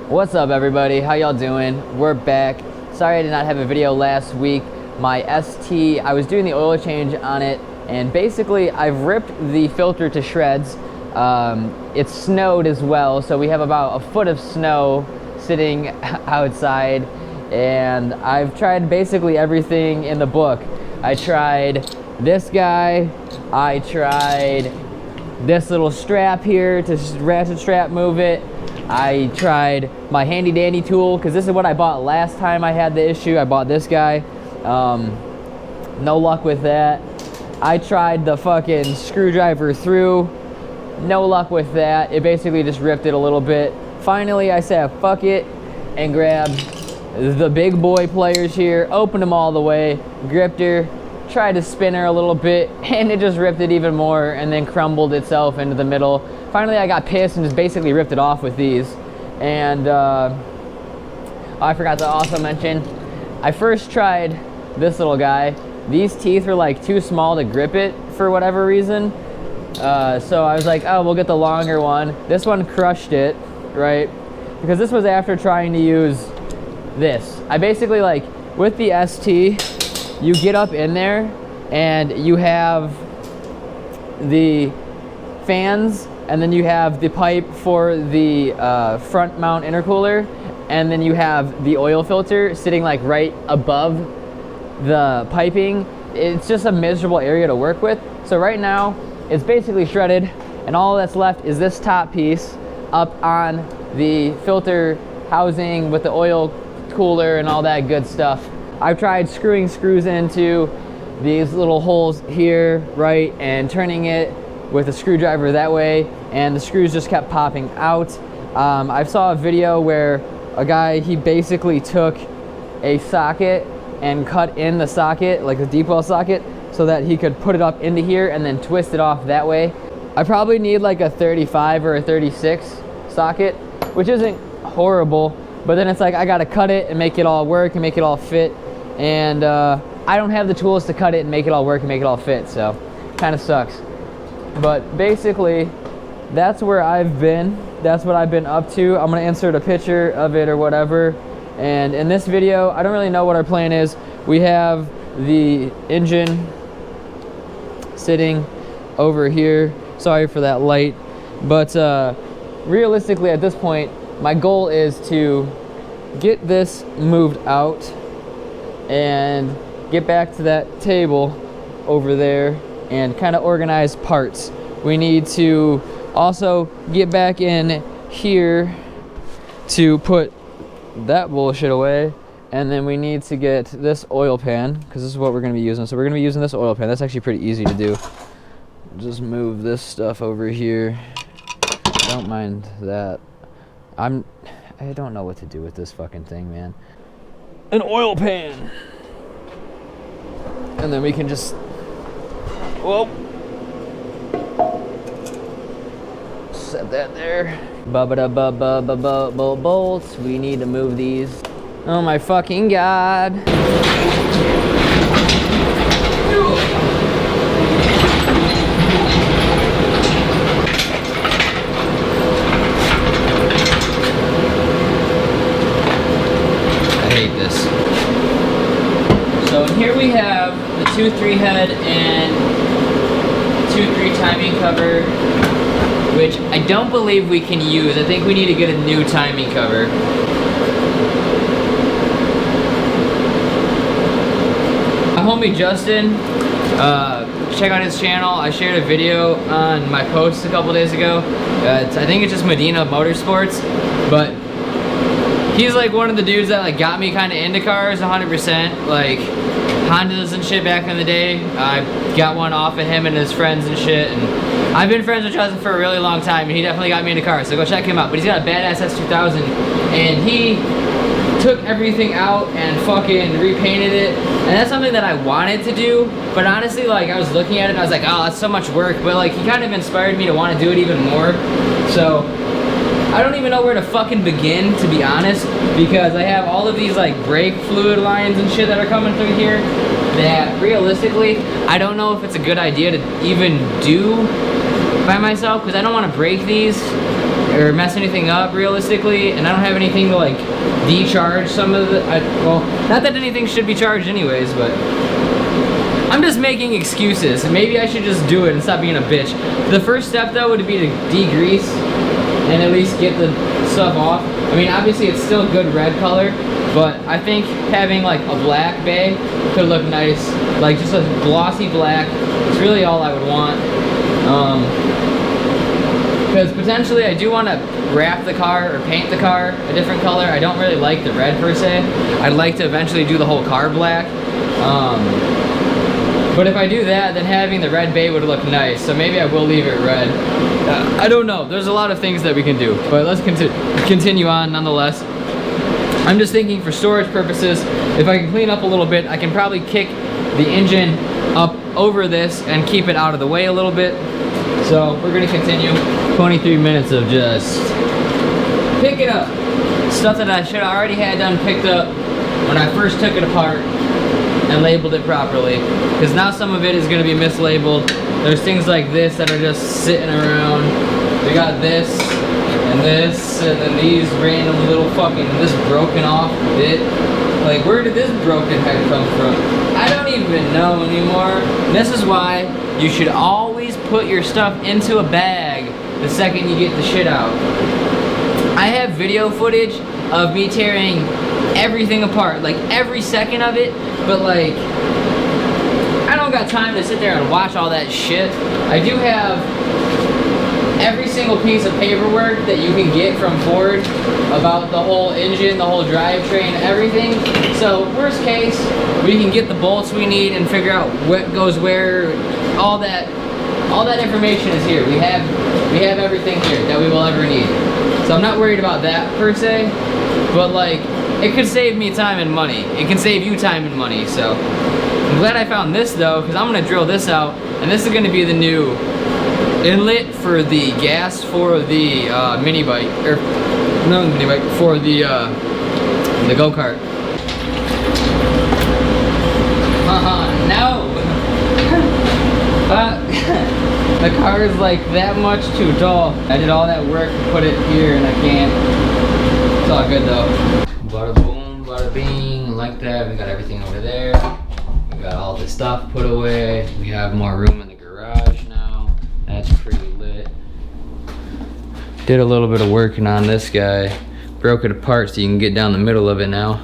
What's up, everybody? How y'all doing? We're back. Sorry I did not have a video last week. My ST, I was doing the oil change on it, and basically I've ripped the filter to shreds. It snowed as well, so we have about a foot of snow sitting outside, and I've tried basically everything in the book. I tried this guy, I tried this little strap here to ratchet strap move it. I tried my handy dandy tool, because this is what I bought last time I had the issue. I bought this guy. No luck with that. I tried the fucking screwdriver through. No luck with that. It basically just ripped it a little bit. Finally, I said fuck it and grabbed the big boy pliers here, opened them all the way, gripped her, tried to spin her a little bit, and it just ripped it even more and then crumbled itself into the middle. Finally, I got pissed and just basically ripped it off with these. And I forgot to also mention, I first tried this little guy. These teeth were like too small to grip it for whatever reason. So I was like, oh, we'll get the longer one. This one crushed it, right? Because this was after trying to use this. I basically, like, with the ST, you get up in there and you have the fans, and then you have the pipe for the front mount intercooler, and then you have the oil filter sitting like right above the piping. It's just a miserable area to work with. So right now it's basically shredded, and all that's left is this top piece up on the filter housing with the oil cooler and all that good stuff. I've tried screwing screws into these little holes here, right, and turning it with a screwdriver that way, and the screws just kept popping out. I saw a video where a guy, he basically took a socket and cut in the socket, like a deep well socket, so that he could put it up into here and then twist it off that way. I probably need like a 35 or a 36 socket, which isn't horrible, but then it's like I gotta cut it and make it all work and make it all fit, and I don't have the tools to cut it and make it all work and make it all fit, so kind of sucks. But basically, that's where I've been. That's what I've been up to. I'm gonna insert a picture of it or whatever. And in this video, I don't really know what our plan is. We have the engine sitting over here. Sorry for that light. But realistically, at this point, my goal is to get this moved out and get back to that table over there and kind of organize parts. We need to also get back in here to put that bullshit away, and then we need to get this oil pan, because this is what we're going to be using. So we're going to be using this oil pan. That's actually pretty easy to do. Just move this stuff over here. Don't mind that. I don't know what to do with this fucking thing, man. An oil pan. And then we can just, whoa, set that there. Bolts. We need to move these. Oh my fucking god. I hate this. So here we have the 2-3 head and 2-3 timing cover, which I don't believe we can use. I think we need to get a new timing cover. My homie Justin, check out his channel. I shared a video on my post a couple days ago. I think it's just Medina Motorsports, but he's like one of the dudes that like got me kind of into cars 100%. Like Hondas and shit back in the day. I got one off of him and his friends and shit, and I've been friends with Justin for a really long time, and he definitely got me into cars, so go check him out. But he's got a badass S2000, and he took everything out and fucking repainted it, and that's something that I wanted to do, but honestly, like, I was looking at it and I was like, oh, that's so much work, but like, he kind of inspired me to want to do it even more. So I don't even know where to fucking begin, to be honest, because I have all of these like brake fluid lines and shit that are coming through here that realistically, I don't know if it's a good idea to even do by myself, because I don't want to break these or mess anything up realistically, and I don't have anything to like decharge some of the, well, not that anything should be charged anyways, but I'm just making excuses. Maybe I should just do it and stop being a bitch. The first step though would be to degrease and at least get the stuff off. I mean, obviously it's still good red color, but I think having like a black bay could look nice. Like just a glossy black, it's really all I would want. Because potentially I do want to wrap the car or paint the car a different color. I don't really like the red per se. I'd like to eventually do the whole car black. But if I do that, then having the red bay would look nice. So maybe I will leave it red. I don't know. There's a lot of things that we can do. But let's continue on nonetheless. I'm just thinking for storage purposes, if I can clean up a little bit, I can probably kick the engine up over this and keep it out of the way a little bit. So we're gonna continue. 23 minutes of just pick it up. Stuff that I should have already had done picked up when I first took it apart and labeled it properly. Because now some of it is gonna be mislabeled. There's things like this that are just sitting around. We got this, and then these random little fucking, this broken off bit. Like, where did this broken head come from? I don't even know anymore. This is why you should always put your stuff into a bag the second you get the shit out. I have video footage of me tearing everything apart, like every second of it, but like, I don't got time to sit there and watch all that shit. I do have every single piece of paperwork that you can get from Ford about the whole engine, the whole drivetrain, everything. So worst case, we can get the bolts we need and figure out what goes where. All that information is here. We have everything here that we will ever need. So I'm not worried about that per se, but like, it could save me time and money. It can save you time and money. So I'm glad I found this though, because I'm gonna drill this out, and this is gonna be the new inlet for the gas for the mini bike, or no mini bike, for the go-kart. No. The car is like that much too tall. I did all that work to put it here and I can't. It's all good though. Bada boom, bada bing, like that. We got everything over there. We got all this stuff put away. We have more room in the garage now. That's pretty lit. Did a little bit of working on this guy. Broke it apart so you can get down the middle of it now.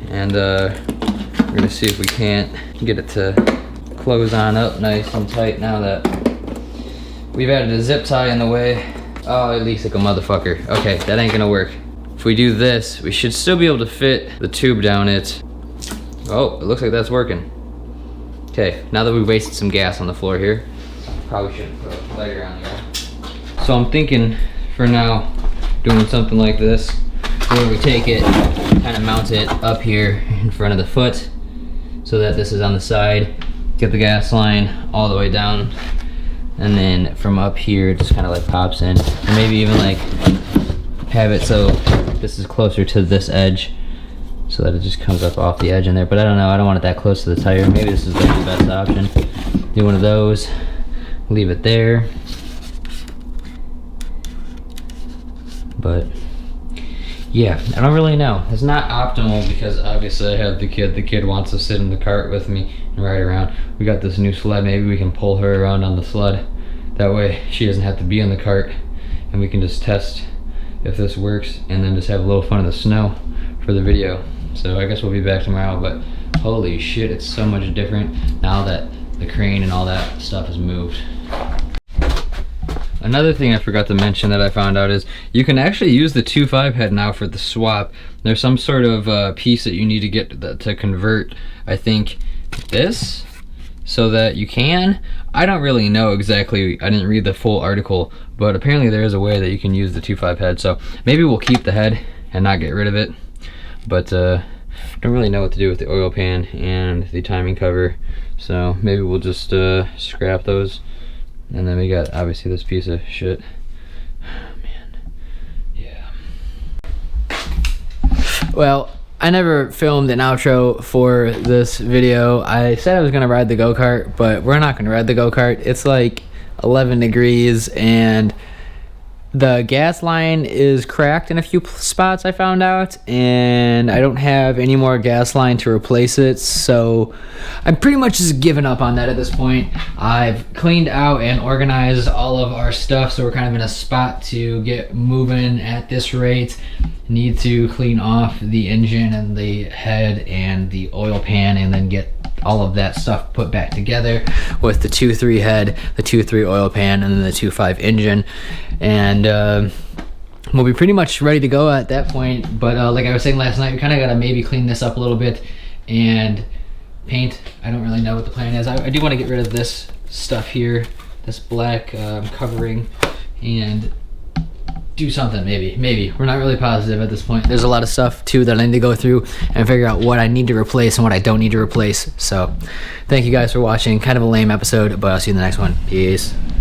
And we're gonna see if we can't get it to close on up nice and tight now that we've added a zip tie in the way. Oh, it leaks like a motherfucker. Okay, that ain't gonna work. If we do this, we should still be able to fit the tube down it. Oh, it looks like that's working. Okay, now that we wasted some gas on the floor here, probably shouldn't put a lighter on there. So I'm thinking for now, doing something like this, where we take it, kind of mount it up here in front of the foot, so that this is on the side. Get the gas line all the way down, and then from up here it just kind of like pops in, and maybe even like have it so this is closer to this edge so that it just comes up off the edge in there. But I don't know, I don't want it that close to the tire. Maybe this is like the best option. Do one of those, leave it there. But yeah, I don't really know. It's not optimal because obviously I have the kid. The kid wants to sit in the cart with me and ride around. We got this new sled. Maybe we can pull her around on the sled. That way she doesn't have to be in the cart, and we can just test if this works and then just have a little fun in the snow for the video. So I guess we'll be back tomorrow, but holy shit, it's so much different now that the crane and all that stuff has moved. Another thing I forgot to mention that I found out is you can actually use the 2.5 head now for the swap. There's some sort of piece that you need to get to convert, I think, this, so that you can. I don't really know exactly, I didn't read the full article, but apparently there is a way that you can use the 2.5 head. So maybe we'll keep the head and not get rid of it, but don't really know what to do with the oil pan and the timing cover, so maybe we'll just scrap those. And then we got obviously this piece of shit. Oh, man. Yeah. Well, I never filmed an outro for this video. I said I was gonna ride the go-kart, but we're not gonna ride the go-kart. It's like 11 degrees and The gas line is cracked in a few spots, I found out, and I don't have any more gas line to replace it, so I'm pretty much just giving up on that at this point. I've cleaned out and organized all of our stuff, so we're kind of in a spot to get moving at this rate. Need to clean off the engine and the head and the oil pan, and then get all of that stuff put back together with the 2.3 head, the 2.3 oil pan, and then the 2.5 engine. And we'll be pretty much ready to go at that point. But like I was saying last night, we kind of got to maybe clean this up a little bit and paint. I don't really know what the plan is. I do want to get rid of this stuff here, this black covering, and do something. Maybe we're not really positive at this point. There's a lot of stuff too that I need to go through and figure out what I need to replace and what I don't need to replace. So thank you guys for watching. Kind of a lame episode, but I'll see you in the next one. Peace.